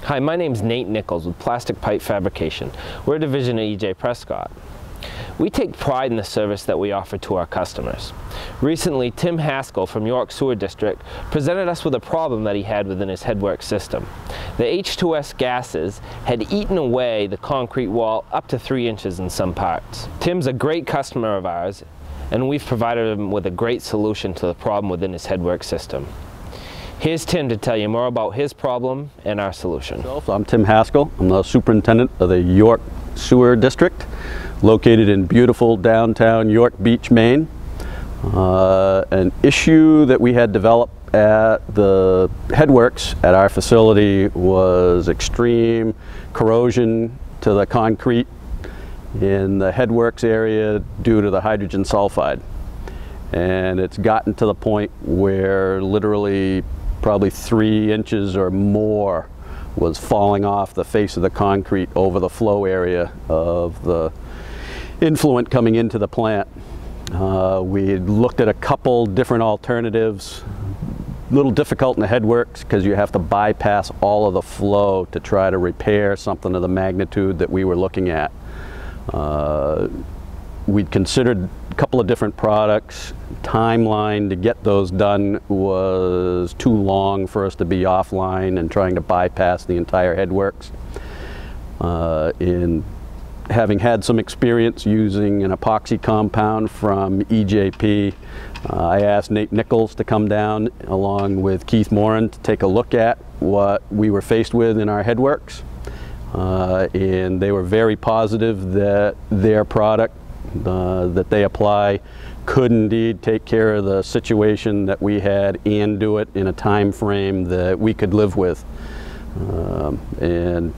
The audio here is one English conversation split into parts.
Hi, my name's Nate Nichols with Plastic Pipe Fabrication. We're a division of E.J. Prescott. We take pride in the service that we offer to our customers. Recently, Tim Haskell from York Sewer District presented us with a problem that he had within his Headworks system. The H2S gases had eaten away the concrete wall up to 3 inches in some parts. Tim's a great customer of ours, and we've provided him with a great solution to the problem within his Headworks system. Here's Tim to tell you more about his problem and our solution. I'm Tim Haskell. I'm the superintendent of the York Sewer District, located in beautiful downtown York Beach, Maine. An issue that we had developed at the Headworks at our facility was extreme corrosion to the concrete in the Headworks area due to the hydrogen sulfide. And it's gotten to the point where literally probably 3 inches or more was falling off the face of the concrete over the flow area of the influent coming into the plant. We looked at a couple different alternatives. A little difficult in the Headworks because you have to bypass all of the flow to try to repair something of the magnitude that we were looking at. We'd considered a couple of different products. Timeline to get those done was too long for us to be offline and trying to bypass the entire Headworks. In having had some experience using an epoxy compound from EJP, I asked Nate Nichols to come down along with Keith Moran to take a look at what we were faced with in our Headworks. And they were very positive that their product that they apply could indeed take care of the situation that we had and do it in a time frame that we could live with. And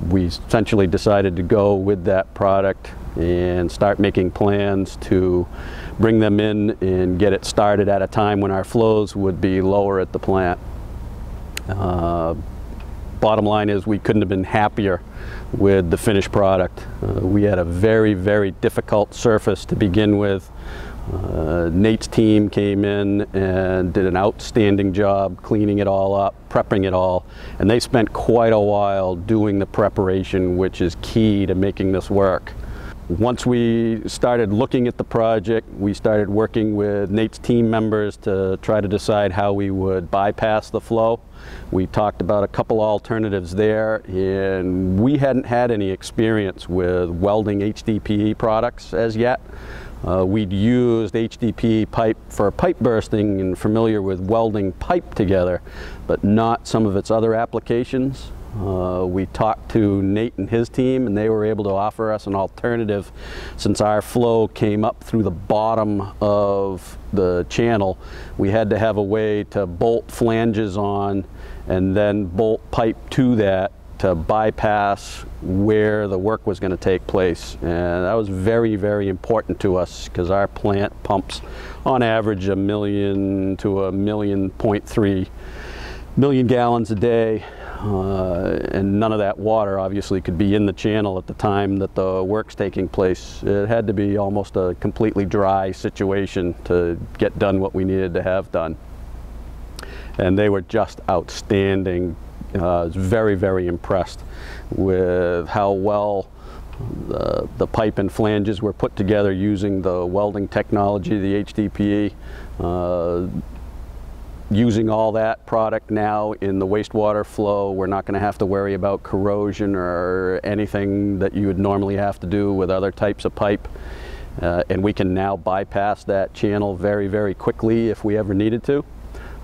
we essentially decided to go with that product and start making plans to bring them in and get it started at a time when our flows would be lower at the plant. Bottom line is we couldn't have been happier with the finished product. We had a very, very difficult surface to begin with. Nate's team came in and did an outstanding job cleaning it all up, prepping it all, and they spent quite a while doing the preparation, which is key to making this work. Once we started looking at the project, we started working with Nate's team members to try to decide how we would bypass the flow. We talked about a couple alternatives there, and we hadn't had any experience with welding HDPE products as yet. We'd used HDPE pipe for pipe bursting and familiar with welding pipe together, but not some of its other applications. We talked to Nate and his team, and they were able to offer us an alternative. Since our flow came up through the bottom of the channel, we had to have a way to bolt flanges on and then bolt pipe to that to bypass where the work was going to take place. And that was very, very important to us because our plant pumps on average 1 million to 1.3 million gallons a day. And none of that water obviously could be in the channel at the time that the work's taking place. It had to be almost a completely dry situation to get done what we needed to have done. And they were just outstanding. I was very, very impressed with how well the pipe and flanges were put together using the welding technology, the HDPE. Using all that product now in the wastewater flow, we're not going to have to worry about corrosion or anything that you would normally have to do with other types of pipe. And we can now bypass that channel very, very quickly if we ever needed to.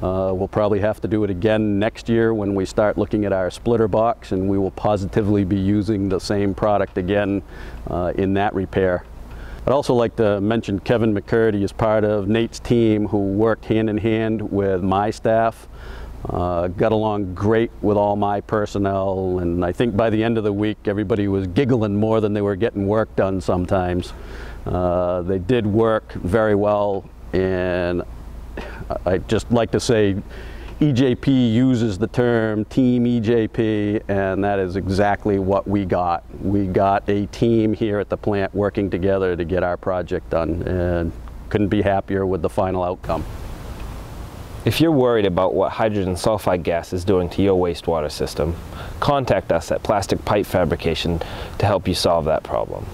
We'll probably have to do it again next year when we start looking at our splitter box, and we will positively be using the same product again in that repair. I'd also like to mention Kevin McCurdy is part of Nate's team, who worked hand in hand with my staff. Got along great with all my personnel, and I think by the end of the week everybody was giggling more than they were getting work done sometimes. They did work very well, and I'd just like to say EJP uses the term Team EJP, and that is exactly what we got. We got a team here at the plant working together to get our project done, and couldn't be happier with the final outcome. If you're worried about what hydrogen sulfide gas is doing to your wastewater system, contact us at Plastic Pipe Fabrication to help you solve that problem.